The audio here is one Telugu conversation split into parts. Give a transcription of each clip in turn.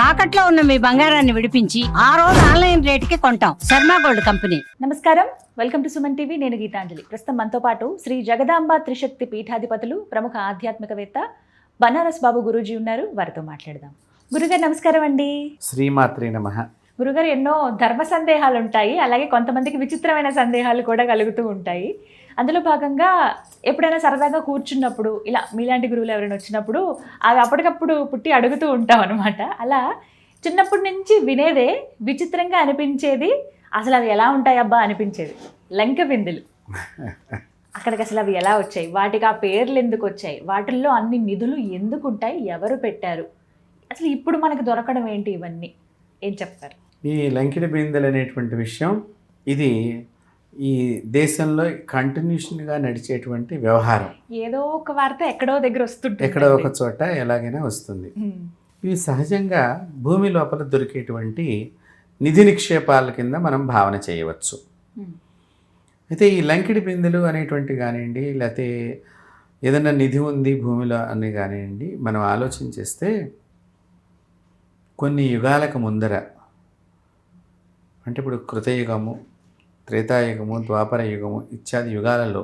తాకట్లో ఉన్న మీ బంగారాన్ని విడిపించి ఆ రోజు ఆన్లైన్ రేటుకి కొంటాం. Sharma gold company. నమస్కారం, వెల్కమ్ టు సుమన్ టీవీ. నేను గీతాంజలి. ప్రస్తుతం మనతో పాటు శ్రీ జగదాంబ త్రిశక్తి పీఠాధిపతులు, ప్రముఖ ఆధ్యాత్మికవేత్త బనారస్ బాబు గురూజీ ఉన్నారు. వారితో మాట్లాడదాం. గురుగారు నమస్కారం అండి. శ్రీమాత్రే నమః. గురుగారు, ఎన్నో ధర్మ సందేహాలు ఉంటాయి, అలాగే కొంతమందికి విచిత్రమైన సందేహాలు కూడా కలుగుతూ ఉంటాయి. అందులో భాగంగా ఎప్పుడైనా సరదాగా కూర్చున్నప్పుడు ఇలా మీలాంటి గురువులు ఎవరైనా వచ్చినప్పుడు అవి అప్పటికప్పుడు పుట్టి అడుగుతూ ఉంటాం అనమాట. అలా చిన్నప్పటి నుంచి వినేదే విచిత్రంగా అనిపించేది, అసలు అవి ఎలా ఉంటాయి అబ్బా అనిపించేది లంక బిందెలు. అక్కడికి అసలు అవి ఎలా వచ్చాయి, వాటికి ఆ పేర్లు ఎందుకు వచ్చాయి, వాటిల్లో అన్ని నిధులు ఎందుకు ఉంటాయి, ఎవరు పెట్టారు, అసలు ఇప్పుడు మనకు దొరకడం ఏంటి, ఇవన్నీ ఏం చెప్తారు? ఈ లంకిడి బిందెలు అనేటువంటి విషయం ఇది ఈ దేశంలో కంటిన్యూషన్గా నడిచేటువంటి వ్యవహారం. ఏదో ఒక వార్త ఎక్కడో దగ్గర వస్తుంటుంది, ఎక్కడో ఒక చోట ఎలాగైనా వస్తుంది. ఇవి సహజంగా భూమి లోపల దొరికేటువంటి నిధి నిక్షేపాల కింద మనం భావన చేయవచ్చు. అయితే ఈ లంకిడి బిందెలు అనేటువంటి కానివ్వండి, లేకపోతే ఏదైనా నిధి ఉంది భూమిలో అని కానివ్వండి, మనం ఆలోచన చేస్తే కొన్ని యుగాలకు ముందర, అంటే ఇప్పుడు కృతయుగము, త్రేతాయుగము, ద్వాపర యుగము ఇత్యాది యుగాలలో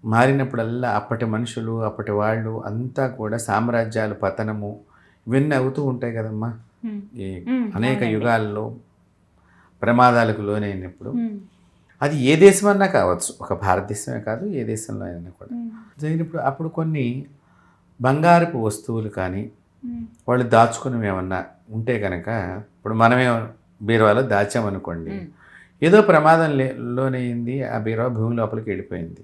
మారినప్పుడల్లా అప్పటి మనుషులు, అప్పటి వాళ్ళు అంతా కూడా సామ్రాజ్యాలు పతనము ఇవన్నీ అవుతూ ఉంటాయి కదమ్మా. ఈ అనేక యుగాల్లో ప్రమాదాలకు లోనైనప్పుడు అది ఏ దేశమన్నా కావచ్చు, ఒక భారతదేశమే కాదు, ఏ దేశంలో అయినా కూడా జరిగినప్పుడు అప్పుడు కొన్ని బంగారపు వస్తువులు కానీ వాళ్ళు దాచుకునేవి ఏమన్నా ఉంటే కనుక, ఇప్పుడు మనమే బీరువాలో దాచామనుకోండి, ఏదో ప్రమాదం లోనైంది, ఆ బీరువా భూమి లోపలికి వెళ్ళిపోయింది,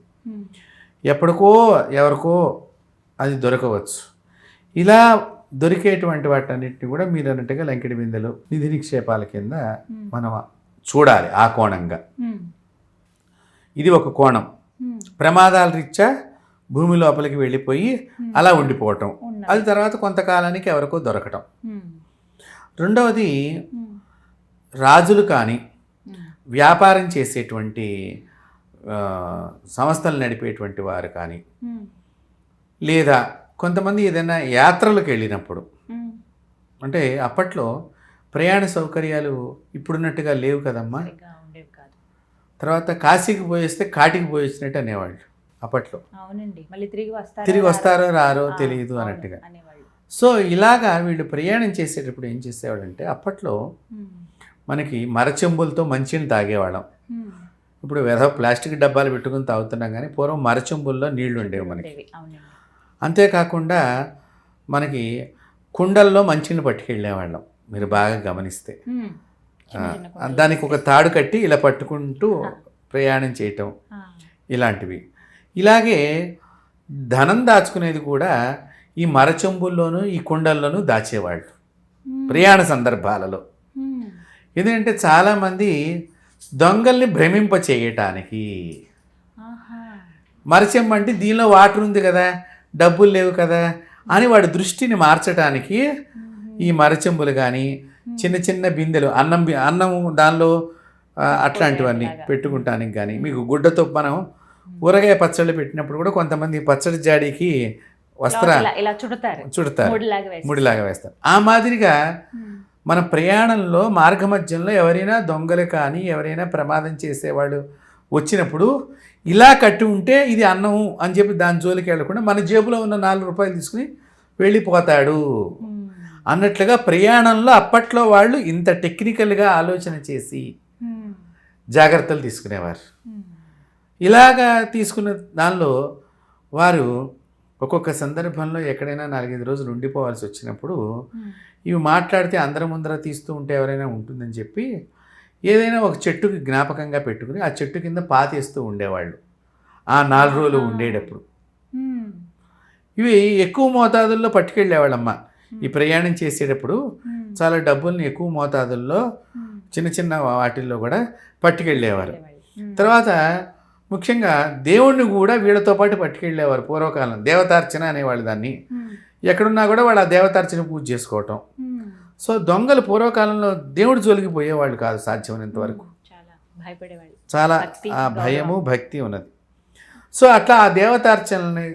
ఎప్పటికో ఎవరికో అది దొరకవచ్చు. ఇలా దొరికేటువంటి వాటన్నిటిని కూడా మీరు అన్నట్టుగా లంకిడి బిందెలు నిధి నిక్షేపాల కింద మనం చూడాలి. ఆ కోణంగా ఇది ఒక కోణం. ప్రమాదాల రీత్యా భూమి లోపలికి వెళ్ళిపోయి అలా ఉండిపోవటం, అది తర్వాత కొంతకాలానికి ఎవరికో దొరకటం. రెండవది, రాజులు కానీ వ్యాపారం చేసేటువంటి సంస్థలు నడిపేటువంటి వారు కానీ, లేదా కొంతమంది ఏదైనా యాత్రలకు వెళ్ళినప్పుడు, అంటే అప్పట్లో ప్రయాణ సౌకర్యాలు ఇప్పుడున్నట్టుగా లేవు కదమ్మా. తర్వాత కాశీకి పోయేస్తే కాటికి పోయేసినట్టు అనేవాళ్ళు అప్పట్లో. అవునండి, మళ్ళీ తిరిగి వస్తారో రారో తెలియదు అన్నట్టుగా. సో ఇలాగా వీళ్ళు ప్రయాణం చేసేటప్పుడు ఏం చేసేవాళ్ళంటే, అప్పట్లో మనకి మరచెంబులతో మంచిని తాగేవాళ్ళం. ఇప్పుడు ఏదో ప్లాస్టిక్ డబ్బాలు పెట్టుకుని తాగుతున్నాం, కానీ పూర్వం మరచెంబుల్లో నీళ్లు ఉండేవి మనకి. అంతేకాకుండా మనకి కుండల్లో మంచిని పట్టుకెళ్ళేవాళ్ళం. మీరు బాగా గమనిస్తే దానికి ఒక తాడు కట్టి ఇలా పట్టుకుంటూ ప్రయాణం చేయటం ఇలాంటివి. ఇలాగే ధనం దాచుకునేది కూడా ఈ మరచెంబుల్లోనూ ఈ కుండల్లోనూ దాచేవాళ్ళు ప్రయాణ సందర్భాలలో. ఎందుకంటే చాలామంది దొంగల్ని భ్రమింప చేయటానికి, మరచెంబు అంటే దీనిలో వాటర్ ఉంది కదా, డబ్బులు లేవు కదా అని వాడి దృష్టిని మార్చడానికి ఈ మరచెంబులు కానీ, చిన్న చిన్న బిందెలు, అన్నం దానిలో అట్లాంటివన్నీ పెట్టుకుంటానికి కానీ, మీకు గుడ్డతో మనం ఊరగాయ పచ్చళ్ళు పెట్టినప్పుడు కూడా కొంతమంది పచ్చడి జాడీకి చుడతారు, ముడిలాగా వేస్తారు. ఆ మాదిరిగా మన ప్రయాణంలో మార్గమధ్యంలో ఎవరైనా దొంగలు కానీ ఎవరైనా ప్రమాదం చేసేవాళ్ళు వచ్చినప్పుడు ఇలా కట్టి ఉంటే ఇది అన్నము అని చెప్పి దాని జోలికి వెళ్ళకుండా మన జేబులో ఉన్న 4 రూపాయలు తీసుకుని వెళ్ళిపోతాడు అన్నట్లుగా ప్రయాణంలో అప్పట్లో వాళ్ళు ఇంత టెక్నికల్గా ఆలోచన చేసి జాగ్రత్తలు తీసుకునేవారు. ఇలాగా తీసుకున్న దానిలో వారు ఒక్కొక్క సందర్భంలో ఎక్కడైనా 4-5 రోజులు ఉండిపోవాల్సి వచ్చినప్పుడు ఇవి మాట్లాడితే అందరి ముందర తీస్తూ ఉంటే ఎవరైనా ఉంటుందని చెప్పి ఏదైనా ఒక చెట్టుకి జ్ఞాపకంగా పెట్టుకుని ఆ చెట్టు కింద పాతేస్తూ ఉండేవాళ్ళు ఆ 4 రోజులు ఉండేటప్పుడు. ఇవి ఎక్కువ మోతాదుల్లో పట్టుకెళ్ళేవాళ్ళమ్మ. ఈ ప్రయాణం చేసేటప్పుడు చాలా డబ్బుల్ని ఎక్కువ మోతాదుల్లో చిన్న చిన్న వాటిల్లో కూడా పట్టుకెళ్ళేవారు. తర్వాత ముఖ్యంగా దేవుణ్ణి కూడా వీళ్ళతో పాటు పట్టుకెళ్ళేవారు. పూర్వకాలం దేవతార్చన అనేవాళ్ళు దాన్ని. ఎక్కడున్నా కూడా వాళ్ళు ఆ దేవతార్చన పూజ చేసుకోవటం. సో దొంగలు పూర్వకాలంలో దేవుడి జోలికి పోయేవాళ్ళు కాదు సాధ్యమైనంత వరకు. చాలా ఆ భయము భక్తి ఉన్నది. సో అట్లా ఆ దేవతార్చనని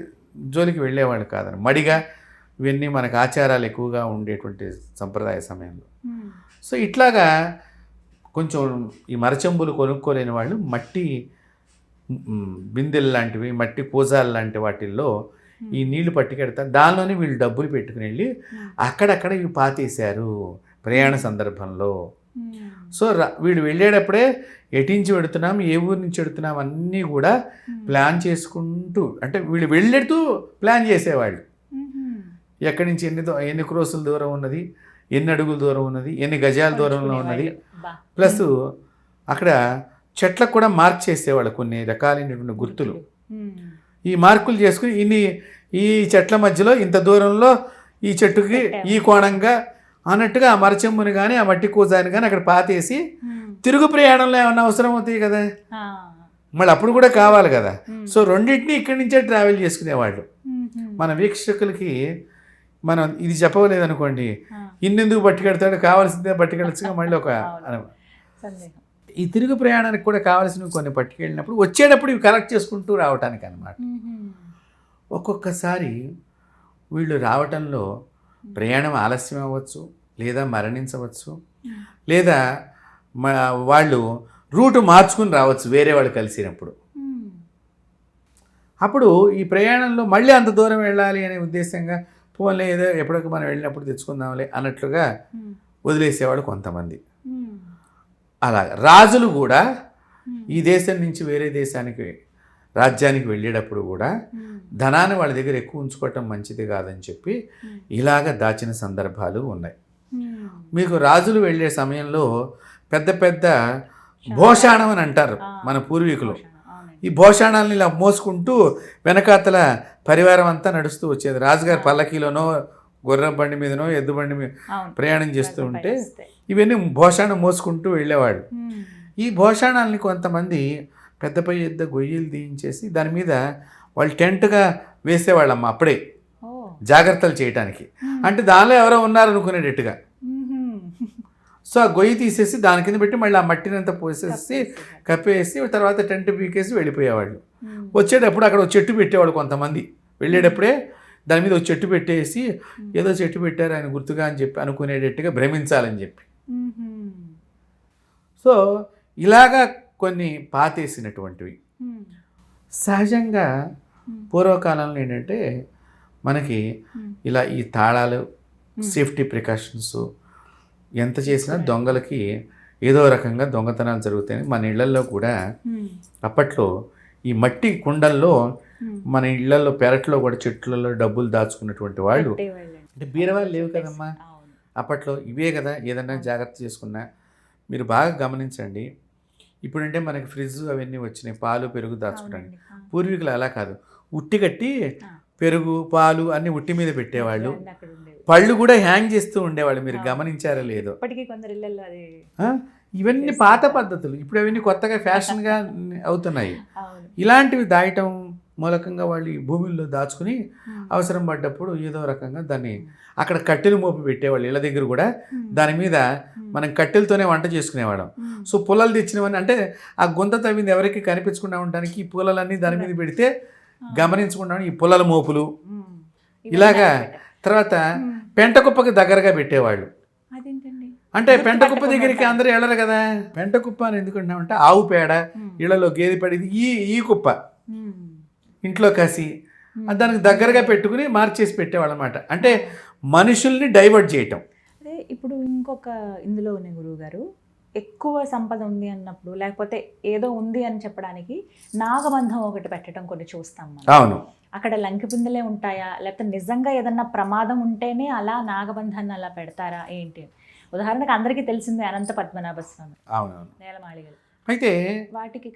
జోలికి వెళ్ళేవాళ్ళు కాదని మడిగా ఇవన్నీ మనకు ఆచారాలు ఎక్కువగా ఉండేటువంటి సంప్రదాయ సమయంలో. సో ఇట్లాగా కొంచెం ఈ మరచెంబులు కొనుక్కోలేని వాళ్ళు మట్టి బిందెలు లాంటివి, మట్టి కూజాలు లాంటి వాటిల్లో ఈ నీళ్లు పట్టుకెడతారు. దానిలోనే వీళ్ళు డబ్బులు పెట్టుకుని వెళ్ళి అక్కడక్కడ ఇవి పాతేశారు ప్రయాణ సందర్భంలో. సో వీడు వెళ్ళేటప్పుడే ఎటించి పెడుతున్నాం, ఏ ఊరి నుంచి పెడుతున్నాం అన్నీ కూడా ప్లాన్ చేసుకుంటూ, అంటే వీళ్ళు వెళ్ళేటూ ప్లాన్ చేసేవాళ్ళు. ఎక్కడి నుంచి ఎన్ని క్రోసుల దూరం ఉన్నది, ఎన్ని అడుగుల దూరం ఉన్నది, ఎన్ని గజాల దూరంలో ఉన్నది, ప్లస్ అక్కడ చెట్లకు కూడా మార్క్ చేసేవాళ్ళు కొన్ని రకాలైనటువంటి గుర్తులు. ఈ మార్కులు చేసుకుని ఈ చెట్ల మధ్యలో ఇంత దూరంలో ఈ చెట్టుకి ఈ కోణంగా అన్నట్టుగా ఆ మరచెంబుని కానీ ఆ మట్టి కూజాని కానీ అక్కడ పాతేసి తిరుగు ప్రయాణంలో ఏమన్నా అవసరం అవుతాయి కదా, మళ్ళీ అప్పుడు కూడా కావాలి కదా. సో రెండింటినీ ఇక్కడి నుంచే ట్రావెల్ చేసుకునేవాళ్ళు. మన వీక్షకులకి మనం ఇది చెప్పవలేదనుకోండి, ఇన్నెందుకు పట్టుకెడతాడు, కావాల్సిందే పట్టుకెళ్ళచ్చుగా మళ్ళీ ఒక ఈ తిరుగు ప్రయాణానికి కూడా కావాల్సినవి కొన్ని పట్టుకెళ్ళినప్పుడు వచ్చేటప్పుడు ఇవి కలెక్ట్ చేసుకుంటూ రావటానికి అన్నమాట. ఒక్కొక్కసారి వీళ్ళు రావటంలో ప్రయాణం ఆలస్యం అవ్వచ్చు, లేదా మరణించవచ్చు, లేదా వాళ్ళు రూటు మార్చుకుని రావచ్చు వేరే వాళ్ళు కలిసినప్పుడు. అప్పుడు ఈ ప్రయాణంలో మళ్ళీ అంత దూరం వెళ్ళాలి అనే ఉద్దేశంగా పోన్లే ఏదో ఎప్పటికీ మనం వెళ్ళినప్పుడు తెచ్చుకుందాంలే అన్నట్లుగా వదిలేసేవాడు కొంతమంది. అలా రాజులు కూడా ఈ దేశం నుంచి వేరే దేశానికి రాజ్యానికి వెళ్ళేటప్పుడు కూడా ధనాన్ని వాళ్ళ దగ్గర ఎక్కువ ఉంచుకోవటం మంచిది కాదని చెప్పి ఇలాగ దాచిన సందర్భాలు ఉన్నాయి. మీకు రాజులు వెళ్ళే సమయంలో పెద్ద పెద్ద భోషాణం అని అంటారు మన పూర్వీకులు. ఈ భోషాణాలను ఇలా మోసుకుంటూ వెనకాతల పరివారం అంతా నడుస్తూ వచ్చేది. రాజుగారి పల్లకీలోనో గుర్రం బండి మీదనో ఎద్దు బండి మీద ప్రయాణం చేస్తూ ఉంటే ఇవన్నీ భోషాణం మోసుకుంటూ వెళ్ళేవాడు. ఈ భోషాణాలని కొంతమంది పెద్ద పెద్ద గొయ్యలు తీయించేసి దాని మీద వాళ్ళు టెంట్గా వేసేవాళ్ళమ్మ అప్పుడే జాగ్రత్తలు చేయటానికి. అంటే దానిలో ఎవరో ఉన్నారనుకునేటట్టుగా. సో ఆ గొయ్యి తీసేసి దాని కింద పెట్టి మళ్ళీ ఆ మట్టిని అంతా పోసేసి కప్పేసి తర్వాత టెంట్ పీకేసి వెళ్ళిపోయేవాళ్ళు. వచ్చేటప్పుడు అక్కడ ఒక చెట్టు పెట్టేవాడు కొంతమంది. వెళ్ళేటప్పుడే దాని మీద ఒక చెట్టు పెట్టేసి ఏదో చెట్టు పెట్టారు ఆయన గుర్తుగా అని చెప్పి అనుకునేటట్టుగా భ్రమించాలని చెప్పి. సో ఇలాగా కొన్ని పాతేసినటువంటివి. సహజంగా పూర్వకాలంలో ఏంటంటే మనకి ఇలా ఈ తాళాలు, సేఫ్టీ ప్రికాషన్స్ ఎంత చేసినా దొంగలకి ఏదో రకంగా దొంగతనాలు జరుగుతాయి. మన ఇళ్లల్లో కూడా అప్పట్లో ఈ మట్టి కుండల్లో మన ఇళ్లలో పెరట్లో కూడా చెట్లలో డబ్బులు దాచుకున్నటువంటి వాళ్ళు. అంటే బీరవాళ్ళు లేవు కదమ్మా అప్పట్లో, ఇవే కదా ఏదన్నా జాగ్రత్త చేసుకున్నా. మీరు బాగా గమనించండి, ఇప్పుడంటే మనకి ఫ్రిడ్జ్ అవన్నీ వచ్చినాయి పాలు పెరుగు దాచుకోవడానికి. పూర్వీకులు అలా కాదు, ఉట్టి కట్టి పెరుగు పాలు అన్నీ ఉట్టి మీద పెట్టేవాళ్ళు. పళ్ళు కూడా హ్యాంగ్ చేస్తూ ఉండేవాళ్ళు. మీరు గమనించారో లేదో. ఇవన్నీ పాత పద్ధతులు, ఇప్పుడు అవన్నీ కొత్తగా ఫ్యాషన్గా అవుతున్నాయి. ఇలాంటివి దాయటం మూలకంగా వాళ్ళు ఈ భూమిలో దాచుకుని అవసరం పడ్డప్పుడు ఏదో రకంగా దాన్ని అక్కడ కట్టెలు మోపి పెట్టేవాళ్ళు. ఇళ్ళ దగ్గర కూడా దాని మీద మనం కట్టెలతోనే వంట చేసుకునేవాళ్ళం. సో పుల్లలు తెచ్చినవన్నీ అంటే ఆ గుంత తవ్వింది ఎవరికి కనిపించకుండా ఉండడానికి ఈ పుల్లలన్నీ దాని మీద పెడితే గమనించకుండా ఈ పుల్లల మోపులు ఇలాగా. తర్వాత పెంటకుప్పకి దగ్గరగా పెట్టేవాళ్ళు. అంటే పెంటకుప్ప దగ్గరికి అందరూ వెళ్ళరు కదా. పెంటకుప్ప అని ఎందుకుంటున్నామంటే ఆవు పేడ, ఇళ్లలో గేదె పేడ, ఈ కుప్ప ఇంట్లో కసి దానికి దగ్గరగా పెట్టుకుని మార్చేసి పెట్టేవాళ్ళు అనమాట. అంటే మనుషుల్ని డైవర్ట్ చేయటం. అదే ఇప్పుడు ఇంకొక ఇందులో ఉన్న గురువు గారు, ఎక్కువ సంపద ఉంది అన్నప్పుడు లేకపోతే ఏదో ఉంది అని చెప్పడానికి నాగబంధం ఒకటి పెట్టడం కొన్ని చూస్తాం మనం. అవును. అక్కడ లంకి బిందెలే ఉంటాయా, లేకపోతే నిజంగా ఏదన్నా ప్రమాదం ఉంటేనే అలా నాగబంధాన్ని అలా పెడతారా ఏంటి? ఉదాహరణకు అందరికీ తెలిసిందే అనంత పద్మనాభ స్వామి. అవునవును. నేలమాళిగలు. అయితే వాటికి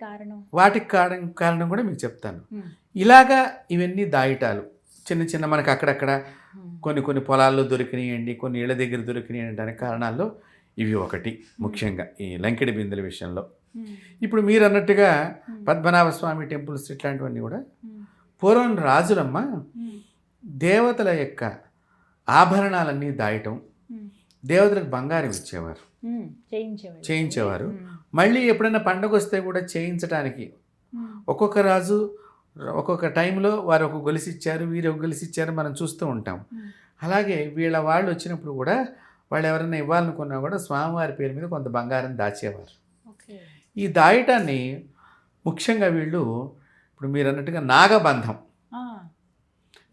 కారణం కూడా మీకు చెప్తాను. ఇలాగా ఇవన్నీ దాయిటాలు చిన్న చిన్న మనకి అక్కడక్కడ కొన్ని పొలాల్లో దొరికినాయండి, కొన్ని ఇళ్ళ దగ్గర దొరికినాయి అనే కారణాల్లో ఇవి ఒకటి ముఖ్యంగా ఈ లంకెడి బిందెల విషయంలో. ఇప్పుడు మీరు అన్నట్టుగా పద్మనాభ స్వామి టెంపుల్స్ ఇట్లాంటివన్నీ కూడా పూర్వం రాజులమ్మ దేవతల యొక్క ఆభరణాలన్నీ దాయటం, దేవతలకు బంగారం ఇచ్చేవారు, చేయించేవారు. మళ్ళీ ఎప్పుడైనా పండగ వస్తే కూడా చేయించడానికి ఒక్కొక్క రాజు ఒక్కొక్క టైంలో వారు ఒక గొలుసు ఇచ్చారు, వీరు ఒక గొలుసు ఇచ్చారు మనం చూస్తూ ఉంటాం. అలాగే వీళ్ళ వాళ్ళు వచ్చినప్పుడు కూడా వాళ్ళు ఎవరైనా ఇవ్వాలనుకున్నా కూడా స్వామివారి పేరు మీద కొంత బంగారం దాచేవారు. ఓకే. ఈ దాయటాన్ని ముఖ్యంగా వీళ్ళు ఇప్పుడు మీరు అన్నట్టుగా నాగబంధం,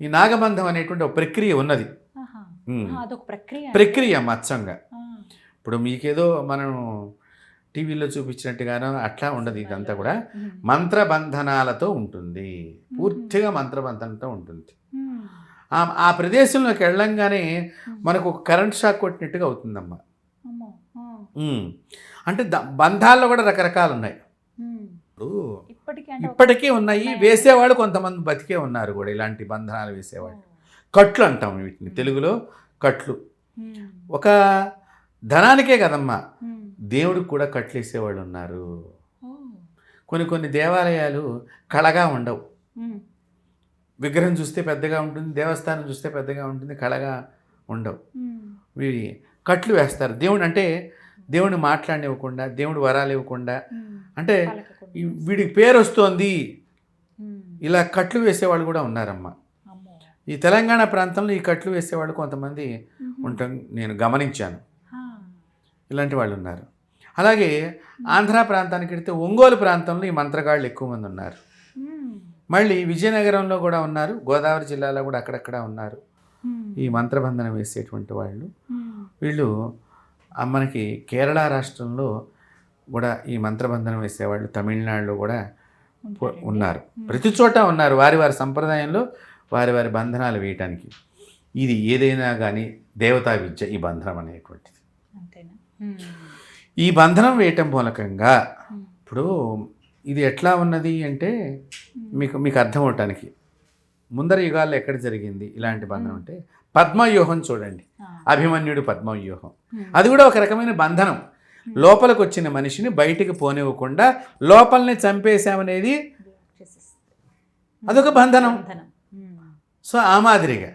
ఈ నాగబంధం అనేటువంటి ఒక ప్రక్రియ ఉన్నది. అదొక ప్రక్రియ మత్సంగా. ఇప్పుడు మీకేదో మనం టీవీలో చూపించినట్టుగానో అట్లా ఉండదు. ఇదంతా కూడా మంత్రబంధనాలతో ఉంటుంది, పూర్తిగా మంత్రబంధనతో ఉంటుంది. ఆ ప్రదేశంలోకి వెళ్ళంగానే మనకు ఒక కరెంట్ షాక్ కొట్టినట్టుగా అవుతుందమ్మా. అంటే బంధాల్లో కూడా రకరకాలు ఉన్నాయి. ఇప్పటికీ ఉన్నాయి, వేసేవాళ్ళు కొంతమంది బతికే ఉన్నారు కూడా, ఇలాంటి బంధనాలు వేసేవాళ్ళు. కట్లు అంటాం వీటిని తెలుగులో, కట్లు. ఒక ధనానికే కదమ్మా, దేవుడికి కూడా కట్లు వేసేవాళ్ళు ఉన్నారు. కొన్ని దేవాలయాలు కళగా ఉండవు, విగ్రహం చూస్తే పెద్దగా ఉంటుంది, దేవస్థానం చూస్తే పెద్దగా ఉంటుంది, కళగా ఉండవు. వీడి కట్లు వేస్తారు. దేవుడు అంటే దేవుడిని మాట్లాడనివ్వకుండా, దేవుడు వరాలు ఇవ్వకుండా, అంటే వీడికి పేరు వస్తోంది, ఇలా కట్లు వేసేవాళ్ళు కూడా ఉన్నారమ్మా. ఈ తెలంగాణ ప్రాంతంలో ఈ కట్లు వేసేవాళ్ళు కొంతమంది ఉండటం నేను గమనించాను. ఇలాంటి వాళ్ళు ఉన్నారు. అలాగే ఆంధ్ర ప్రాంతానికి వెళితే ఒంగోలు ప్రాంతంలో ఈ మంత్రగాళ్ళు ఎక్కువ మంది ఉన్నారు. మళ్ళీ విజయనగరంలో కూడా ఉన్నారు, గోదావరి జిల్లాలో కూడా అక్కడక్కడ ఉన్నారు ఈ మంత్రబంధనం వేసేటువంటి వాళ్ళు. వీళ్ళు మనకి కేరళ రాష్ట్రంలో కూడా ఈ మంత్రబంధనం వేసేవాళ్ళు, తమిళనాడులో కూడా ఉన్నారు, ప్రతి చోట ఉన్నారు. వారి వారి సంప్రదాయంలో వారి వారి బంధనాలు వేయటానికి. ఇది ఏదైనా కానీ దేవతా విద్య ఈ బంధనం అనేటువంటిది. ఈ బంధనం వేయటం మూలకంగా ఇప్పుడు ఇది ఎట్లా ఉన్నది అంటే మీకు అర్థం అవటానికి, ముందర యుగాల్లో ఎక్కడ జరిగింది ఇలాంటి బంధనం అంటే పద్మవ్యూహం చూడండి, అభిమన్యుడు పద్మవ్యూహం. అది కూడా ఒక రకమైన బంధనం. లోపలికి వచ్చిన మనిషిని బయటికి పోనివ్వకుండా లోపలనే చంపేశామనేది అదొక బంధనం. సో ఆ మాదిరిగా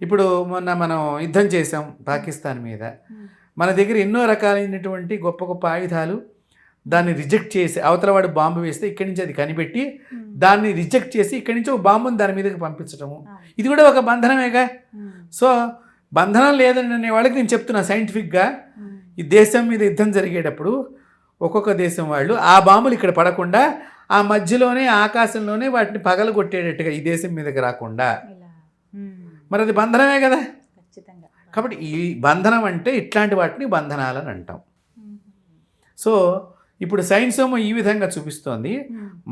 ఇప్పుడు మొన్న మనం యుద్ధం చేసాం పాకిస్తాన్ మీద, మన దగ్గర ఎన్నో రకాలైనటువంటి గొప్ప గొప్ప ఆయుధాలు, దాన్ని రిజెక్ట్ చేసి అవతల వాడు బాంబు వేస్తే ఇక్కడి నుంచి అది కనిపెట్టి దాన్ని రిజెక్ట్ చేసి ఇక్కడి నుంచి ఒక బాంబుని దాని మీదకి పంపించడము, ఇది కూడా ఒక బంధనమేగా. సో బంధనం లేదని అనే వాళ్ళకి నేను చెప్తున్నా సైంటిఫిక్గా, ఈ దేశం మీద యుద్ధం జరిగేటప్పుడు ఒక్కొక్క దేశం వాళ్ళు ఆ బాంబులు ఇక్కడ పడకుండా ఆ మధ్యలోనే ఆకాశంలోనే వాటిని పగలగొట్టేటట్టుగా ఈ దేశం మీదకి రాకుండా, మరి అది బంధనమే కదా. కాబట్టి ఈ బంధనం అంటే ఇట్లాంటి వాటిని బంధనాలని అంటాం. సో ఇప్పుడు సైన్స్ ఏమో ఈ విధంగా చూపిస్తోంది,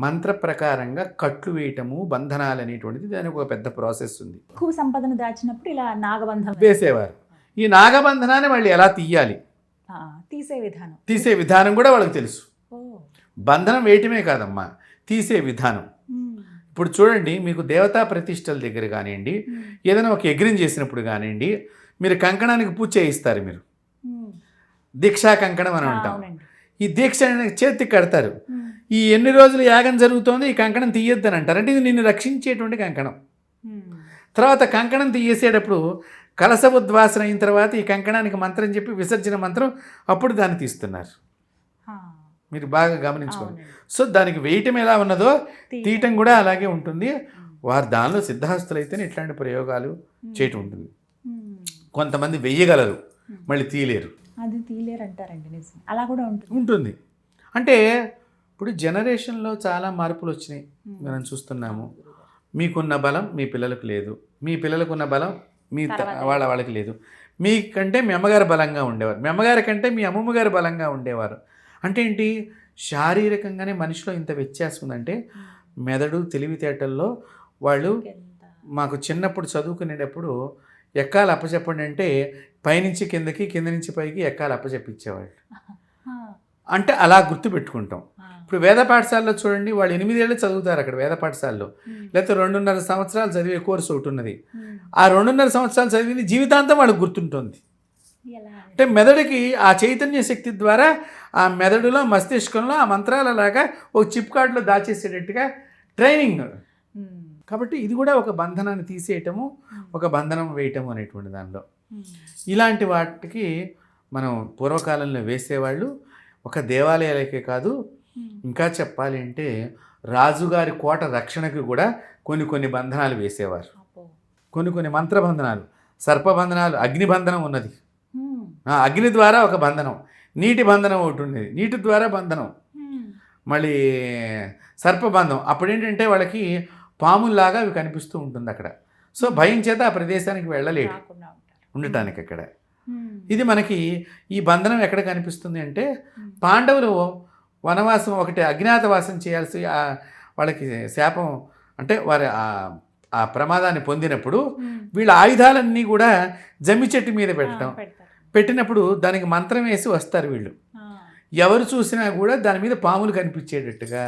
మంత్ర ప్రకారంగా కట్లు వేయటము, బంధనాలు అనేటువంటిది దానికి ఒక పెద్ద ప్రాసెస్ ఉంది. ఎక్కువ సంపదను దాచినప్పుడు ఇలా నాగబంధం వేసేవారు. ఈ నాగబంధనాన్ని వాళ్ళు ఎలా తీయాలి, తీసే విధానం కూడా వాళ్ళకి తెలుసు. బంధనం వేయటమే కాదమ్మా, తీసే విధానం. ఇప్పుడు చూడండి, మీకు దేవతా ప్రతిష్టల దగ్గర కానివ్వండి, ఏదైనా ఒక యజ్ఞం చేసినప్పుడు కానివ్వండి, మీరు కంకణానికి పూజ చేయిస్తారు. మీరు దీక్షా కంకణం అని అంటాం. ఈ దీక్ష చేతికి కడతారు. ఈ ఎన్ని రోజులు యాగం జరుగుతోంది, ఈ కంకణం తీయొద్దని అంటారు. అంటే ఇది నిన్ను రక్షించేటువంటి కంకణం. తర్వాత కంకణం తీసేటప్పుడు కలశ ఉద్వాసన అయిన తర్వాత ఈ కంకణానికి మంత్రం చెప్పి విసర్జన మంత్రం, అప్పుడు దాన్ని తీస్తున్నారు. మీరు బాగా గమనించుకోండి. సో దానికి వేయటం ఎలా ఉన్నదో తీయటం కూడా అలాగే ఉంటుంది. వారు దానిలో సిద్ధహస్తులు అయితేనే ఇట్లాంటి ప్రయోగాలు చేయటం ఉంటుంది. కొంతమంది వెయ్యగలరు, మళ్ళీ తీయలేరు. అది తీయలేరు అంటారండి, నిజం. అలా కూడా ఉంటుంది. అంటే ఇప్పుడు జనరేషన్లో చాలా మార్పులు వచ్చినాయి, మనం చూస్తున్నాము. మీకున్న బలం మీ పిల్లలకు లేదు, మీ పిల్లలకు ఉన్న బలం మీ వాళ్ళకి లేదు. మీకంటే మీ అమ్మగారు బలంగా ఉండేవారు, మీ అమ్మగారి కంటే మీ అమ్మమ్మ గారు బలంగా ఉండేవారు. అంటే ఏంటి, శారీరకంగానే మనిషిలో ఇంత వ్యత్యాసం ఉందంటే మెదడు తెలివితేటల్లో వాళ్ళు మాకు చిన్నప్పుడు చదువుకునేటప్పుడు ఎక్కాలు అప్పచెప్పండి అంటే పైనుంచి కిందకి, కింద నుంచి పైకి ఎక్కాలు అప్పచెప్పించేవాళ్ళు. అంటే అలా గుర్తుపెట్టుకుంటాం. ఇప్పుడు వేద పాఠశాలలో చూడండి, వాళ్ళు 8 ఏళ్ళు చదువుతారు అక్కడ వేద పాఠశాలలో, లేకపోతే 2.5 సంవత్సరాలు చదివే కోర్సు ఒకటి ఉన్నది. ఆ 2.5 సంవత్సరాలు చదివింది జీవితాంతం వాళ్ళకి గుర్తుంటుంది. అంటే మెదడుకి ఆ చైతన్య శక్తి ద్వారా ఆ మెదడులో, మస్తిష్కంలో ఆ మంత్రాలలాగా ఒక చిప్ కార్డులో దాచేసేటట్టుగా ట్రైనింగ్. కాబట్టి ఇది కూడా ఒక బంధనాన్ని తీసేయటము, ఒక బంధనం వేయటము అనేటువంటి దానిలో. ఇలాంటి వాటికి మనం పూర్వకాలంలో వేసేవాళ్ళు. ఒక దేవాలయాలకే కాదు, ఇంకా చెప్పాలి అంటే రాజుగారి కోట రక్షణకు కూడా కొన్ని బంధనాలు వేసేవారు, కొన్ని మంత్రబంధనాలు. సర్పబంధనాలు, అగ్నిబంధనం ఉన్నది. అగ్ని ద్వారా ఒక బంధనం, నీటి బంధనం ఒకటి ఉండేది, నీటి ద్వారా బంధనం, మళ్ళీ సర్పబంధం. అప్పుడేంటంటే వాళ్ళకి పాముల్లాగా అవి కనిపిస్తూ ఉంటుంది అక్కడ. సో భయం చేత ఆ ప్రదేశానికి వెళ్ళలేడు ఉండటానికి అక్కడ. ఇది మనకి ఈ బంధనం ఎక్కడ కనిపిస్తుంది అంటే పాండవులు వనవాసం ఒకటి అజ్ఞాతవాసం చేయాల్సి వాళ్ళకి శాపం అంటే వారి ఆ ప్రమాదాన్ని పొందినప్పుడు వీళ్ళ ఆయుధాలన్నీ కూడా జమ్మి చెట్టు మీద పెట్టినప్పుడు దానికి మంత్రం వేసి వస్తారు వీళ్ళు. ఎవరు చూసినా కూడా దాని మీద పాములు కనిపించేటట్టుగా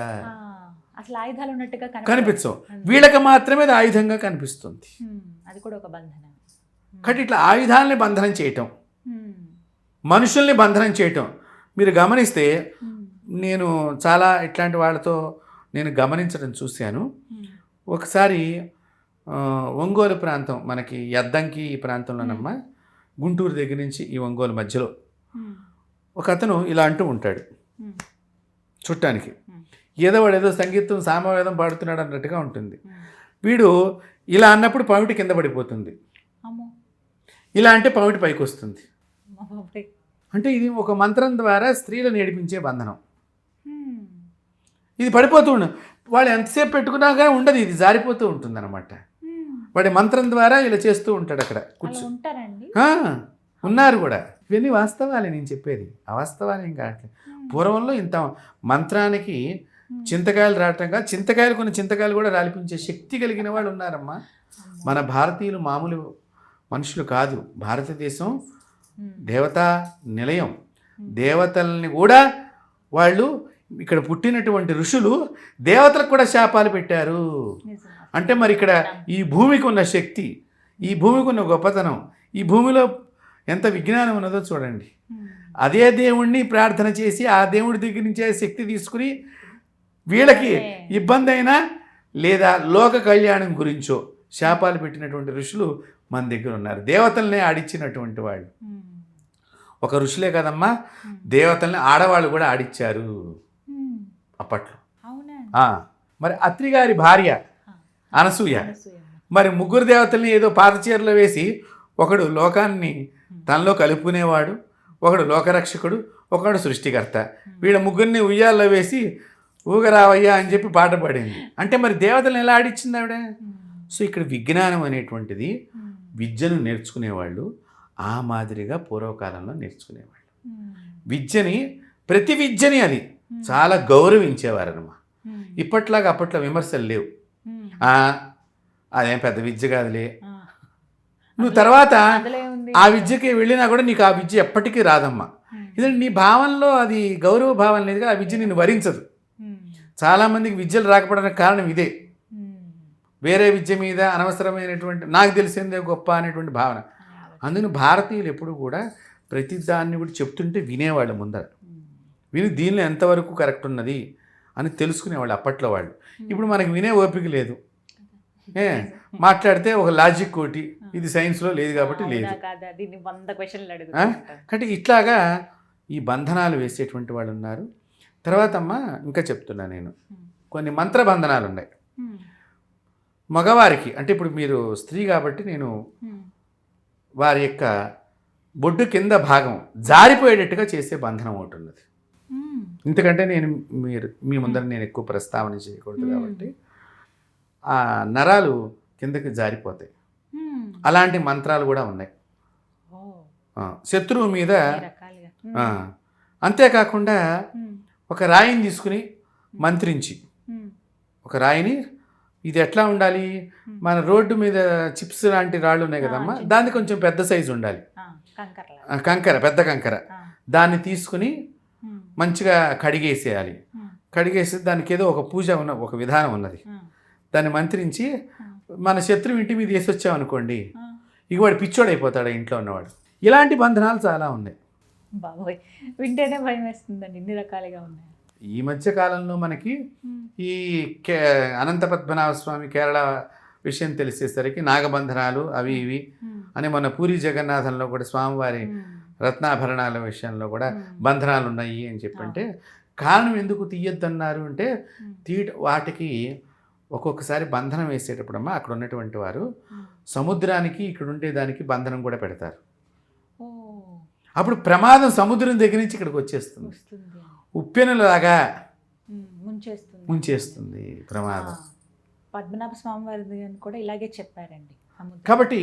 అసలు ఆయుధాలు ఉన్నట్టుగా కనిపించవు, వీళ్ళకి మాత్రమే అది ఆయుధంగా కనిపిస్తుంది. అది కూడా ఒక బంధనం. కాబట్టి ఇట్లా ఆయుధాలని బంధనం చేయటం, మనుషుల్ని బంధనం చేయటం. మీరు గమనిస్తే నేను చాలా ఇట్లాంటి వాళ్ళతో నేను గమనించడం చూశాను. ఒకసారి ఒంగోలు ప్రాంతం, మనకి యద్దంకి ఈ ప్రాంతంలోనమ్మా, గుంటూరు దగ్గర నుంచి ఈ ఒంగోలు మధ్యలో ఒక అతను ఇలా అంటూ ఉంటాడు చుట్టానికి. ఏదో సంగీతం సామవేదం పాడుతున్నాడు అన్నట్టుగా ఉంటుంది. వీడు ఇలా అన్నప్పుడు పవిటి కింద పడిపోతుంది, ఇలా అంటే పవిటి పైకి వస్తుంది. అంటే ఇది ఒక మంత్రం ద్వారా స్త్రీలను ఏడిపించే బంధనం. ఇది పడిపోతూ ఉండు, వాళ్ళు ఎంతసేపు పెట్టుకున్నా కానీ ఉండదు, ఇది జారిపోతూ ఉంటుంది అనమాట. వాడి మంత్రం ద్వారా ఇలా చేస్తూ ఉంటాడు అక్కడ కూర్చొని. ఉన్నారు కూడా. ఇవన్నీ వాస్తవాలే నేను చెప్పేది, అవాస్తవాలు ఏం కావట్లేదు. పూర్వంలో ఇంత మంత్రానికి చింతకాయలు రావటంగా కొన్ని చింతకాయలు కూడా రాలిపించే శక్తి కలిగిన వాళ్ళు ఉన్నారమ్మా. మన భారతీయులు మామూలు మనుషులు కాదు. భారతదేశం దేవతా నిలయం. దేవతల్ని కూడా వాళ్ళు, ఇక్కడ పుట్టినటువంటి ఋషులు దేవతలకు కూడా శాపాలు పెట్టారు. అంటే మరి ఇక్కడ ఈ భూమికి ఉన్న శక్తి, ఈ భూమికి ఉన్న గొప్పతనం, ఈ భూమిలో ఎంత విజ్ఞానం ఉన్నదో చూడండి. అదే దేవుణ్ణి ప్రార్థన చేసి ఆ దేవుడి దగ్గర నుంచి శక్తి తీసుకుని వీళ్ళకి ఇబ్బంది అయినా లేదా లోక కళ్యాణం గురించో శాపాలు పెట్టినటువంటి ఋషులు మన దగ్గర ఉన్నారు. దేవతల్ని ఆడిచ్చినటువంటి వాళ్ళు. ఒక ఋషులే కదమ్మా, దేవతల్ని ఆడవాళ్ళు కూడా ఆడిచ్చారు అప్పట్లో. మరి అత్రి గారి భార్య అనసూయ, మరి ముగ్గురు దేవతల్ని ఏదో పాదచీరలో వేసి, ఒకడు లోకాన్ని తనలో కలుపుకునేవాడు, ఒకడు లోకరక్షకుడు, ఒకడు సృష్టికర్త. వీళ్ళ ముగ్గురిని ఉయ్యాల్లో వేసి ఊగరావయ్యా అని చెప్పి పాట పాడింది. అంటే మరి దేవతలను ఎలా ఆడిచ్చింది ఆవిడ? సో ఇక్కడ విజ్ఞానం అనేటువంటిది, విద్యను నేర్చుకునేవాళ్ళు ఆ మాదిరిగా పూర్వకాలంలో నేర్చుకునేవాళ్ళు. విద్యని, ప్రతి విద్యని అది చాలా గౌరవించేవారనమా. ఇప్పట్లాగా అప్పట్లో విమర్శలు లేవు. అదేం పెద్ద విద్య కాదులే, నువ్వు తర్వాత ఆ విద్యకి వెళ్ళినా కూడా నీకు ఆ విద్య ఎప్పటికీ రాదమ్మా. ఎందుకంటే నీ భావనలో అది గౌరవ భావన లేదుగా, ఆ విద్య నిన్ను వరించదు. చాలామందికి విద్యలు రాకపోవడానికి కారణం ఇదే. వేరే విద్య మీద అనవసరమైనటువంటి నాకు తెలిసిందే గొప్ప అనేటువంటి భావన. అందుకని భారతీయులు ఎప్పుడు కూడా ప్రతి దాన్ని కూడా చెప్తుంటే వినేవాళ్ళు, ముందర విని దీనిలో ఎంతవరకు కరెక్ట్ ఉన్నది అని తెలుసుకునేవాళ్ళు అప్పట్లో వాళ్ళు. ఇప్పుడు మనకి వినే ఓపిక లేదు. మాట్లాడితే ఒక లాజిక్ కోటి, ఇది సైన్స్లో లేదు కాబట్టి లేదు. కాబట్టి ఇట్లాగా ఈ బంధనాలు వేసేటువంటి వాళ్ళు ఉన్నారు. తర్వాత అమ్మ ఇంకా చెప్తున్నా నేను, కొన్ని మంత్రబంధనాలు ఉన్నాయి మగవారికి. అంటే ఇప్పుడు మీరు స్త్రీ కాబట్టి నేను వారి యొక్క బొడ్డు కింద భాగం జారిపోయేటట్టుగా చేసే బంధనం ఒకటి ఉన్నది. ఎందుకంటే మీ ముందర నేను ఎక్కువ ప్రస్తావన చేయకూడదు కాబట్టి ఆ నరాలు కిందకి జారిపోతాయి. అలాంటి మంత్రాలు కూడా ఉన్నాయి శత్రువు మీద. అంతేకాకుండా ఒక రాయిని తీసుకుని మంత్రించి, ఒక రాయిని, ఇది ఎట్లా ఉండాలి, మన రోడ్డు మీద చిప్స్ లాంటి రాళ్ళు ఉన్నాయి కదమ్మా, దాన్ని కొంచెం పెద్ద సైజు ఉండాలి, కంకర, పెద్ద కంకర, దాన్ని తీసుకుని మంచిగా కడిగేసేయాలి. కడిగేసి దానికి ఏదో ఒక పూజ ఒక విధానం ఉన్నది. దాన్ని మంత్రించి మన శత్రువు ఇంటి మీద వేసి వచ్చామనుకోండి, ఇక వాడు పిచ్చోడు అయిపోతాడు ఇంట్లో ఉన్నవాడు. ఇలాంటి బంధనాలు చాలా ఉన్నాయి. బాబోయ్, వింటేనే భయం వేస్తుందండి, ఇన్ని రకాలుగా ఉన్నాయి. ఈ మధ్య కాలంలో మనకి ఈ అనంత పద్మనాభ స్వామి కేరళ విషయం తెలిసేసరికి నాగబంధనాలు అవి ఇవి అని, మన పూరి జగన్నాథంలో కూడా స్వామివారి రత్నాభరణాల విషయంలో కూడా బంధనాలు ఉన్నాయి అని చెప్పంటే, కారణం ఎందుకు తీయొద్దన్నారు అంటే వాటికి ఒక్కొక్కసారి బంధనం వేసేటప్పుడమ్మా అక్కడ ఉన్నటువంటి వారు సముద్రానికి ఇక్కడ ఉండేదానికి బంధనం కూడా పెడతారు. ఓ అప్పుడు ప్రమాదం సముద్రం దగ్గర నుంచి ఇక్కడికి వచ్చేస్తుంది, వస్తుంది, ఉప్పెనలాగా ముంచేస్తుంది. ముంచేస్తుంది ప్రమాదం. పద్మనాభ స్వామి వారి కూడా ఇలాగే చెప్పారండి. సముద్రం. కాబట్టి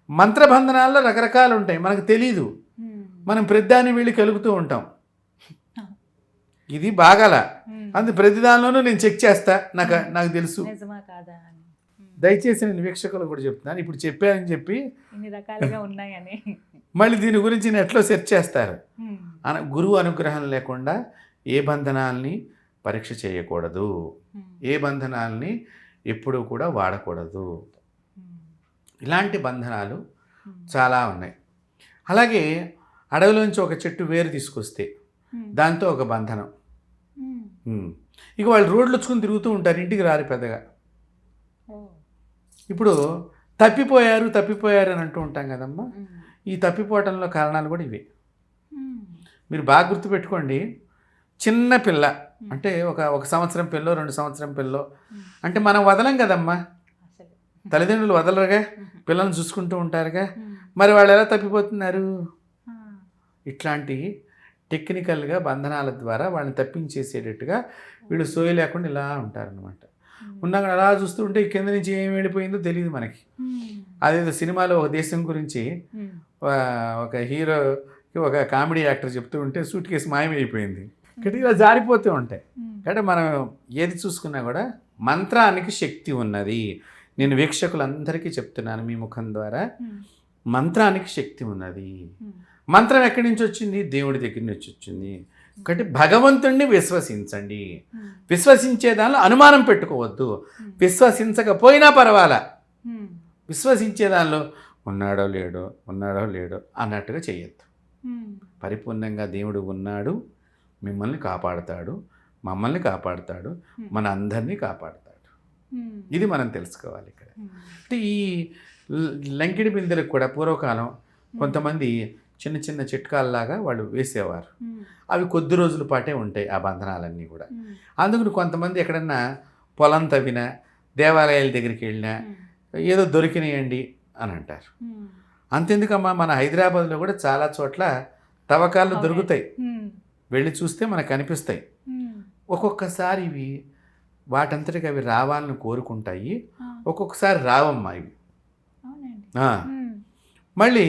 మంత్రబంధనాల్లో రకరకాలు ఉంటాయి, మనకు తెలీదు. మనం ప్రతిదాన్ని వెళ్ళి కలుగుతూ ఉంటాం, ఇది బాగాల అందు ప్రతి దానిలోనూ నేను చెక్ చేస్తా, నాకు తెలుసు. నిజమా కాదా అని. దయచేసి నేను వీక్షకులు కూడా చెప్తున్నాను, ఇప్పుడు చెప్పానని చెప్పి ఇన్ని రకాలుగా ఉన్నాయని మళ్ళీ దీని గురించి నెట్లో సెర్చ్ చేస్తారు. గురువు అనుగ్రహం లేకుండా ఏ బంధనాల్ని పరీక్ష చేయకూడదు, ఏ బంధనాల్ని ఎప్పుడూ కూడా వాడకూడదు. ఇలాంటి బంధనాలు చాలా ఉన్నాయి. అలాగే అడవిలోంచి ఒక చెట్టు వేరు తీసుకొస్తే దాంతో ఒక బంధనం. ఇక వాళ్ళు రోడ్లు వచ్చుకుని తిరుగుతూ ఉంటారు, ఇంటికి రారు పెద్దగా. ఇప్పుడు తప్పిపోయారు అని అంటూ ఉంటాం కదమ్మా. ఈ తప్పిపోవటంలో కారణాలు కూడా ఇవే. మీరు బాగా గుర్తుపెట్టుకోండి, చిన్న పిల్ల అంటే ఒక సంవత్సరం పిల్లో 2 సంవత్సరం పిల్లో అంటే మనం వదలం కదమ్మా, తల్లిదండ్రులు వదలరుగా, పిల్లల్ని చూసుకుంటూ ఉంటారుగా, మరి వాళ్ళు ఎలా తప్పిపోతున్నారు? ఇట్లాంటి టెక్నికల్గా బంధనాల ద్వారా వాళ్ళని తప్పించేసేటట్టుగా వీళ్ళు సోయి లేకుండా ఇలా ఉంటారనమాట. ఉన్నాక అలా చూస్తూ ఉంటే కింద నుంచి ఏం వెళ్ళిపోయిందో తెలియదు మనకి. అదేదో సినిమాలో ఒక దేశం గురించి ఒక హీరోకి ఒక కామెడీ యాక్టర్ చెప్తూ ఉంటే సూట్ కేసు మాయమైపోయింది. కాబట్టి ఇలా జారిపోతూ ఉంటాయి. కాబట్టి మనం ఏది చూసుకున్నా కూడా మంత్రానికి శక్తి ఉన్నది. నేను వీక్షకులందరికీ చెప్తున్నాను మీ ముఖం ద్వారా, మంత్రానికి శక్తి ఉన్నది. మంత్రం ఎక్కడి నుంచి వచ్చింది? దేవుడి దగ్గర నుంచి వచ్చింది. కాబట్టి భగవంతుణ్ణి విశ్వసించండి. విశ్వసించే దానిలో అనుమానం పెట్టుకోవద్దు. విశ్వసించకపోయినా పర్వాలా, విశ్వసించే దానిలో ఉన్నాడో లేడో అన్నట్టుగా చేయొద్దు. పరిపూర్ణంగా దేవుడు ఉన్నాడు, మిమ్మల్ని కాపాడుతాడు, మమ్మల్ని కాపాడుతాడు, మన అందరినీ కాపాడుతాడు. ఇది మనం తెలుసుకోవాలి ఇక్కడ. అంటే ఈ లంకిడి బిందెలకు కూడా పూర్వకాలం కొంతమంది చిన్న చిన్న చిట్కాల్లాగా వాళ్ళు వేసేవారు. అవి కొద్ది రోజుల పాటే ఉంటాయి ఆ బంధనాలన్నీ కూడా. అందుకని కొంతమంది ఎక్కడన్నా పొలం తవ్వినా, దేవాలయాల దగ్గరికి వెళ్ళినా ఏదో దొరికినాయండి అని అంటారు. అంతెందుకమ్మా, మన హైదరాబాద్లో కూడా చాలా చోట్ల తవ్వకాలు దొరుకుతాయి, వెళ్ళి చూస్తే మనకు కనిపిస్తాయి. ఒక్కొక్కసారి ఇవి వాటంతటికి అవి రావాలని కోరుకుంటాయి, ఒక్కొక్కసారి రావమ్మా ఇవి. మళ్ళీ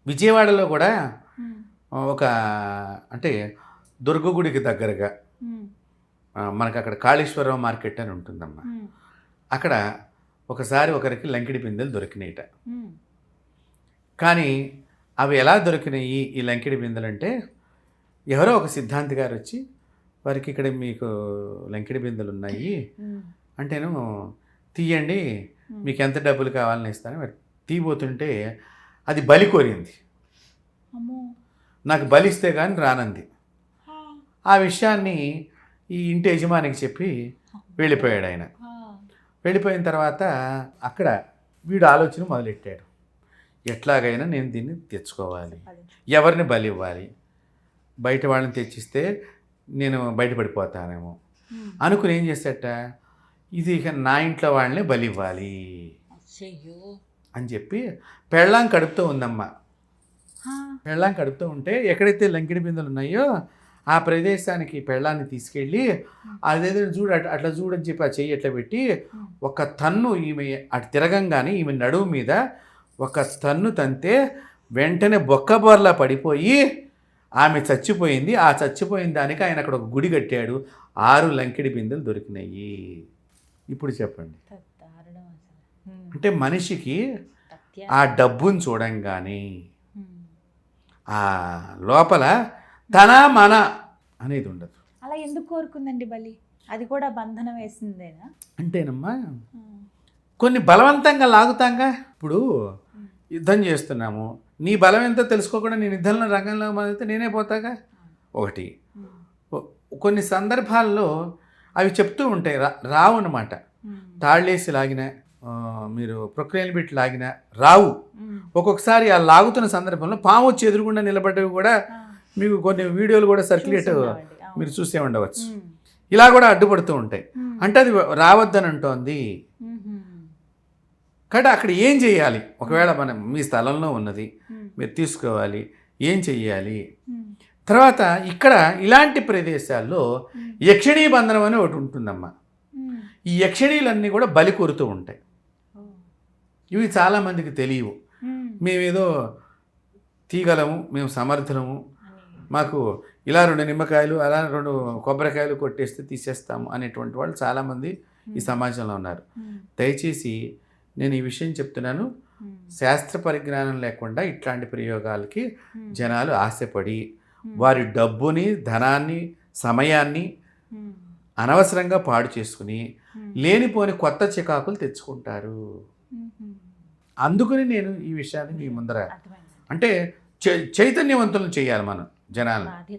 విజయవాడలో కూడా ఒక అంటే దుర్గగుడికి దగ్గరగా మనకు అక్కడ కాళేశ్వరం మార్కెట్ అని ఉంటుందమ్మా. అక్కడ ఒకసారి ఒకరికి లంకిడి బిందెలు దొరికినాయిట. కానీ అవి ఎలా దొరికినాయి ఈ లంకిడి బిందెలు అంటే, ఎవరో ఒక సిద్ధాంతి గారు వచ్చి వారికి ఇక్కడ మీకు లంకిడి బిందెలు ఉన్నాయి అంటేను తీయండి, మీకు ఎంత డబ్బులు కావాలని ఇస్తాను. మరి తీయబోతుంటే అది బలి కోరింది. నాకు బలిస్తే కానీ రానంది. ఆ విషయాన్ని ఈ ఇంటి యజమానికి చెప్పి వెళ్ళిపోయాడు ఆయన. వెళ్ళిపోయిన తర్వాత అక్కడ వీడు ఆలోచన మొదలెట్టాడు, ఎట్లాగైనా నేను దీన్ని తెచ్చుకోవాలి, ఎవరిని బలి ఇవ్వాలి, బయట వాళ్ళని తెచ్చిస్తే నేను బయటపడిపోతానేమో అనుకుని ఏం చేసేట, ఇది ఇక నా ఇంట్లో వాళ్ళని బలి ఇవ్వాలి అని చెప్పి పెళ్ళాం కడుపుతూ ఉందమ్మా. పెళ్ళాం కడుపుతూ ఉంటే ఎక్కడైతే లంకిడి బిందెలు ఉన్నాయో ఆ ప్రదేశానికి పెళ్ళాన్ని తీసుకెళ్ళి అదేదో చూడు అట్లా చూడని చెప్పి ఆ చెయ్యి అట్లా పెట్టి ఒక తన్ను ఈమె అటు తిరగంగానే ఈమె నడుము మీద ఒక తన్ను తంతే వెంటనే బొక్కబోర్లా పడిపోయి ఆమె చచ్చిపోయింది. ఆ చచ్చిపోయిన దానికి ఆయన అక్కడ ఒక గుడి కట్టాడు. 6 లంకిడి బిందెలు దొరికినాయి. ఇప్పుడు చెప్పండి, అంటే మనిషికి ఆ డబ్బును చూడంగానే ఆ లోపల తన మన అనేది ఉండదు. అలా ఎందుకు కోరుకుందండి బలి? అది కూడా బంధనం వేసిందేనా? అంటేనమ్మా, కొన్ని బలవంతంగా లాగుతాంగా. ఇప్పుడు యుద్ధం చేస్తున్నాము, నీ బలం ఎంతో తెలుసుకోకుండా నేను యుద్ధంలో రంగంలో మొదలైతే నేనే పోతాగా. ఒకటి కొన్ని సందర్భాల్లో అవి చెప్తూ ఉంటాయి, రావు అన్నమాట. తాళ్ళేసి లాగిన, మీరు ప్రొక్రియలు పెట్టి లాగిన రావు. ఒక్కొక్కసారి ఆ లాగుతున్న సందర్భంలో పాము వచ్చి ఎదురుగుండా నిలబడ్డవి కూడా మీకు కొన్ని వీడియోలు కూడా సర్క్యులేట్ మీరు చూసే ఉండవచ్చు. ఇలా కూడా అడ్డుపడుతూ ఉంటాయి. అంటే అది రావద్దని అంటోంది. కాబట్టి అక్కడ ఏం చేయాలి? ఒకవేళ మనం మీ స్థలంలో ఉన్నది మీరు తీసుకోవాలి, ఏం చెయ్యాలి? తర్వాత ఇక్కడ ఇలాంటి ప్రదేశాల్లో యక్షిణీ బంధనం అని ఒకటి ఉంటుందమ్మా. ఈ యక్షిణీలన్నీ కూడా బలి కోరుతూ ఉంటాయి. ఇవి చాలామందికి తెలియవు. మేమేదో తీగలము, మేము సమర్థులము, మాకు ఇలా 2 నిమ్మకాయలు అలా 2 కొబ్బరికాయలు కొట్టేస్తే తీసేస్తాము అనేటువంటి వాళ్ళు చాలామంది ఈ సమాజంలో ఉన్నారు. దయచేసి నేను ఈ విషయం చెప్తున్నాను, శాస్త్ర పరిజ్ఞానం లేకుండా ఇట్లాంటి ప్రయోగాలకి జనాలు ఆశపడి వారి డబ్బుని, ధనాన్ని, సమయాన్ని అనవసరంగా పాడు చేసుకుని లేనిపోని కొత్త చికాకులు తెచ్చుకుంటారు. అందుకని నేను ఈ విషయాన్ని మీ ముందర అంటే చైతన్యవంతులను చేయాలి. మనం జనాలను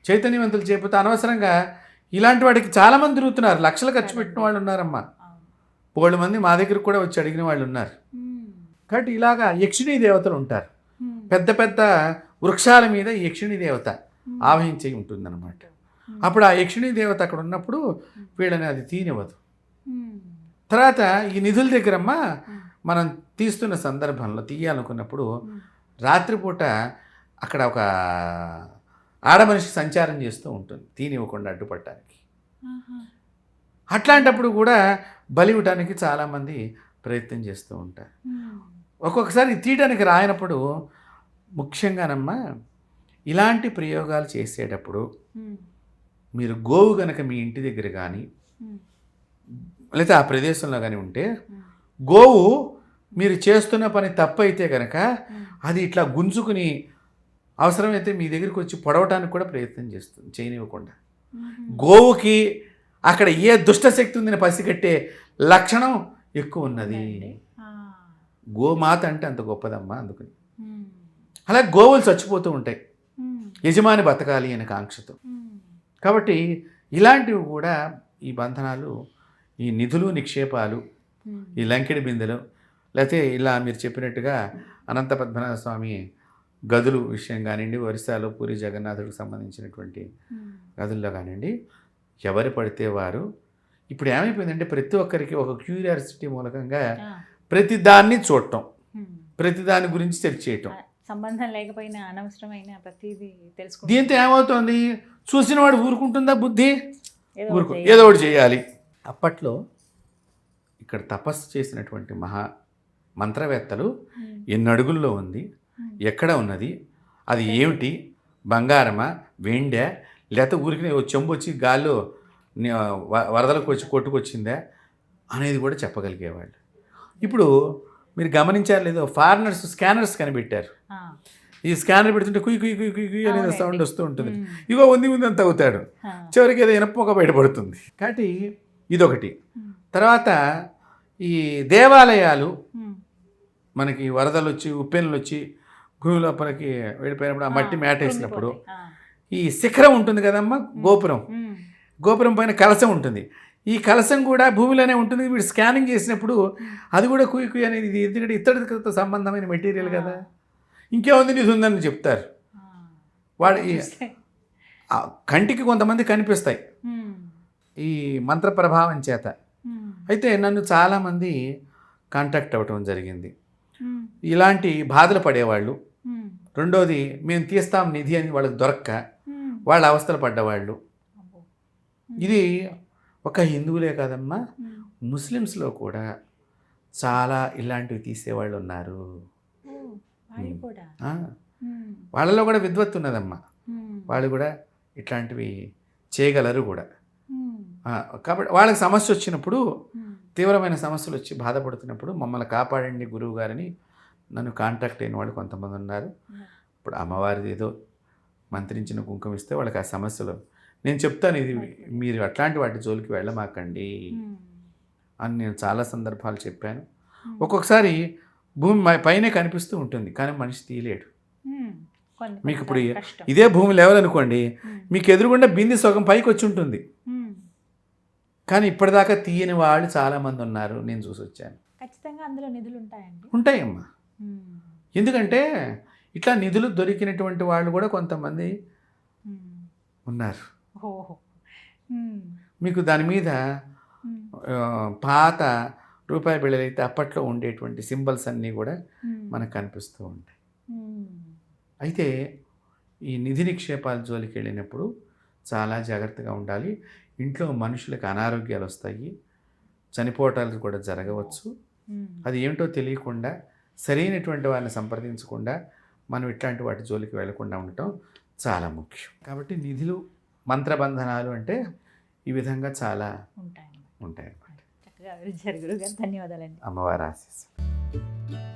చైతన్యవంతులు చేయకపోతే అనవసరంగా ఇలాంటి వాటికి చాలామంది తిరుగుతున్నారు. లక్షలు ఖర్చు పెట్టిన వాళ్ళు ఉన్నారమ్మా. 1,000 మంది మా దగ్గరకు కూడా వచ్చి అడిగిన వాళ్ళు ఉన్నారు. కాబట్టి ఇలాగా యక్షిణీ దేవతలు ఉంటారు. పెద్ద పెద్ద వృక్షాల మీద ఈ యక్షిణీ దేవత ఆవహించి ఉంటుందన్నమాట. అప్పుడు ఆ యక్షిణీ దేవత అక్కడ ఉన్నప్పుడు వీళ్ళని అది తీనివ్వదు. తర్వాత ఈ నిధుల దగ్గరమ్మా మనం తీస్తున్న సందర్భంలో తీయాలనుకున్నప్పుడు రాత్రిపూట అక్కడ ఒక ఆడమనిషి సంచారం చేస్తూ ఉంటుంది తీనివ్వకుండా అడ్డుపడటానికి. అట్లాంటప్పుడు కూడా బలి ఇవ్వడానికి చాలామంది ప్రయత్నం చేస్తూ ఉంటారు. ఒక్కొక్కసారి తీయడానికి రాయనప్పుడు ముఖ్యంగానమ్మా ఇలాంటి ప్రయోగాలు చేసేటప్పుడు మీరు గోవు కనుక మీ ఇంటి దగ్గర కానీ లేదా ఆ ప్రదేశంలో కానీ ఉంటే గోవు మీరు చేస్తున్న పని తప్పైతే కనుక అది ఇట్లా గుంజుకుని అవసరమైతే మీ దగ్గరికి వచ్చి పొడవటానికి కూడా ప్రయత్నం చేస్తుంది, చేయనివ్వకుండా. గోవుకి అక్కడ ఏ దుష్టశక్తి ఉందని పసిగట్టే లక్షణం ఎక్కువ ఉన్నది. గోమాత అంటే అంత గొప్పదమ్మా. అందుకని అలా గోవులు చచ్చిపోతూ ఉంటాయి యజమాని బతకాలి అనే కాంక్షతో. కాబట్టి ఇలాంటివి కూడా ఈ బంధనాలు, ఈ నిధులు నిక్షేపాలు, ఈ లంకెడి బిందెలు, లేకపోతే ఇలా మీరు చెప్పినట్టుగా అనంత పద్మనాభ స్వామి గదులు విషయం కానివ్వండి, ఒరిస్సాలో పూరి జగన్నాథుడికి సంబంధించినటువంటి గదుల్లో కానివ్వండి, ఎవరు పడితే వారు ఇప్పుడు ఏమైపోయిందంటే ప్రతి ఒక్కరికి ఒక క్యూరియాసిటీ మూలకంగా ప్రతి దాన్ని చూడటం, ప్రతి దాని గురించి చర్చ చేయటం, సంబంధం లేకపోయినా అనవసరమైన ప్రతిదీ తెలుసుకో. దీంతో ఏమవుతుంది? చూసిన వాడు ఊరుకుంటుందా? బుద్ధి ఏదో ఒకటి చేయాలి. అప్పట్లో ఇక్కడ తపస్సు చేసినటువంటి మహా మంత్రవేత్తలు ఎన్ని అడుగుల్లో ఉంది, ఎక్కడ ఉన్నది, అది ఏమిటి, బంగారమా, వెండా, లేకపోతే ఊరికి చెంబు వచ్చి గాల్లో వరదలకు వచ్చి కొట్టుకొచ్చిందా అనేది కూడా చెప్పగలిగేవాళ్ళు. ఇప్పుడు మీరు గమనించారు లేదో, ఫారినర్స్ స్కానర్స్ కనిపెట్టారు. ఈ స్కానర్ పెడుతుంటే కుయ్ కుయ్ కుయ్ కుయ్ కుయ్ అనేది సౌండ్ వస్తూ ఉంటుంది. ఇగో ఉంది అని తగ్గుతాడు, చివరికి ఏదో ఇనప బయటపడుతుంది. కాబట్టి ఇదొకటి. తర్వాత ఈ దేవాలయాలు మనకి వరదలు వచ్చి ఉప్పెన్లు వచ్చి భూమి లోపలికి వెళ్ళిపోయినప్పుడు ఆ మట్టి మేట వేసినప్పుడు ఈ శిఖరం ఉంటుంది కదమ్మా, గోపురం పైన కలశం ఉంటుంది. ఈ కలశం కూడా భూమిలోనే ఉంటుంది. వీడు స్కానింగ్ చేసినప్పుడు అది కూడా కుయ్ కుయ్ అనేది, ఇది ఎందుకంటే ఇతడితో సంబంధమైన మెటీరియల్ కదా, ఇంకేముంది నిధి ఉందని చెప్తారు. వాడు కంటికి కొంతమంది కనిపిస్తాయి ఈ మంత్ర ప్రభావం చేత. అయితే నన్ను చాలామంది కాంటాక్ట్ అవ్వటం జరిగింది. ఇలాంటి బాధలు పడేవాళ్ళు, రెండోది మేము తీస్తాం నిధి అని వాళ్ళకి దొరక్క వాళ్ళ అవస్థలు పడ్డవాళ్ళు. ఇది ఒక హిందువులే కాదమ్మా, ముస్లిమ్స్లో కూడా చాలా ఇలాంటివి తీసేవాళ్ళు ఉన్నారు. వాళ్ళలో కూడా విద్వత్తు ఉన్నదమ్మా, వాళ్ళు కూడా ఇట్లాంటివి చేయగలరు కూడా. కాబట్టి వాళ్ళకి సమస్య వచ్చినప్పుడు, తీవ్రమైన సమస్యలు వచ్చి బాధపడుతున్నప్పుడు మమ్మల్ని కాపాడండి గురువు గారిని నన్ను కాంటాక్ట్ అయిన వాళ్ళు కొంతమంది ఉన్నారు. ఇప్పుడు అమ్మవారిది ఏదో మంత్రించిన కుంకుమ ఇస్తే వాళ్ళకి ఆ సమస్యలు నేను చెప్తాను, ఇది మీరు అట్లాంటి వాటి జోలికి వెళ్ళమాకండి అని నేను చాలా సందర్భాలు చెప్పాను. ఒక్కొక్కసారి భూమి పైనే కనిపిస్తూ ఉంటుంది కానీ మనిషి తీయలేడు. మీకు ఇప్పుడు ఇదే భూమి లెవెల్ అనుకోండి, మీకు ఎదురుగుండా బింది సగం పైకి వచ్చి ఉంటుంది, కానీ ఇప్పటిదాకా తీయని వాళ్ళు చాలామంది ఉన్నారు, నేను చూసి వచ్చాను. ఖచ్చితంగా అందులో నిధులు ఉంటాయండి. ఉంటాయమ్మా. ఎందుకంటే ఇట్లా నిధులు దొరికినటువంటి వాళ్ళు కూడా కొంతమంది ఉన్నారు. మీకు దాని మీద పాత రూపాయి బిళ్ళలు అయితే అప్పట్లో ఉండేటువంటి సింబల్స్ అన్నీ కూడా మనకు కనిపిస్తూ ఉంటాయి. అయితే ఈ నిధి నిక్షేపాల జోలికి వెళ్ళినప్పుడు చాలా జాగ్రత్తగా ఉండాలి. ఇంట్లో మనుషులకు అనారోగ్యాలు వస్తాయి, చనిపోవటాలు కూడా జరగవచ్చు. అది ఏమిటో తెలియకుండా సరైనటువంటి వారిని సంప్రదించకుండా మనం ఇట్లాంటి వాటి జోలికి వెళ్లకుండా ఉండటం చాలా ముఖ్యం. కాబట్టి నిధులు మంత్రబంధనాలు అంటే ఈ విధంగా చాలా ఉంటాయి. చక్కగా వివరించారు గురుగారు. ధన్యవాదాలండి. అమ్మవారి ఆశీస్సులు.